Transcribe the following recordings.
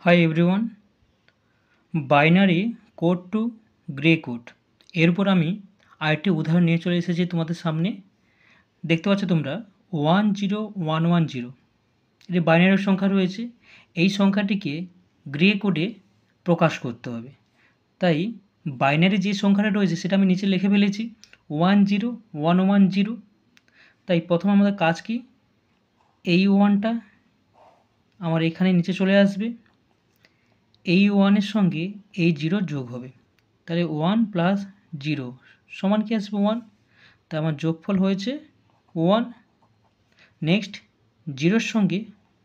High everyone, binary code to Gray code এর উপর আমি আরেকটি উদাহরণ নিয়ে চলে এসেছি তোমাদের সামনে। দেখতে পাচ্ছ তোমরা 10110 এটি বাইনারি সংখ্যা রয়েছে। এই সংখ্যাটিকে গ্রে কোডে প্রকাশ করতে হবে। তাই বাইনারি যে সংখ্যাটা রয়েছে সেটা আমি নিচে লিখে ফেলেছি 10110। তাই প্রথম আমাদের কাজ কি, এই ওয়ানটা আমার এখানে নিচে চলে আসবে, এই ওয়ানের সঙ্গে এই জিরো যোগ হবে, তাহলে 1 প্লাস 0 সমান কি আসবে 1। তাই আমার যোগফল হয়েছে 1। নেক্সট জিরোর সঙ্গে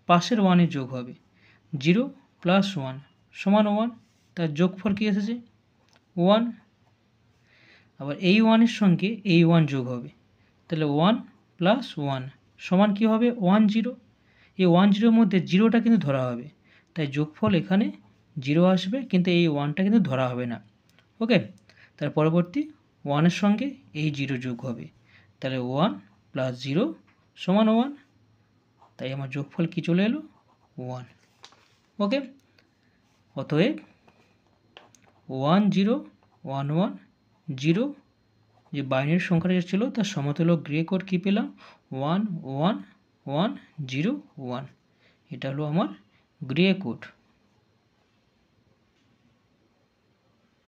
পাশের ওয়ানের যোগ হবে, 0 প্লাস 1 সমান 1, তার যোগফল কী এসেছে 1। আবার এই ওয়ানের সঙ্গে এই ওয়ান যোগ হবে, তাহলে 1 প্লাস 1 সমান কী হবে 10। এই 10-র মধ্যে জিরোটা কিন্তু ধরা হবে, তাই যোগফল এখানে 0 আসবে, কিন্তু এই ওয়ানটা কিন্তু ধরা হবে না। ওকে, তার পরবর্তী 1-এর সঙ্গে এই 0 যোগ হবে, তাহলে 1 প্লাস 0 সমান 1। তাই আমার যোগফল কী চলে এলো 1। ওকে, অতএব 10110 যে বাইনারি সংখ্যাটা ছিল তার সমতুল্য গ্রে কোড কী পেলাম 11101। এটা হলো আমার গ্রে কোড।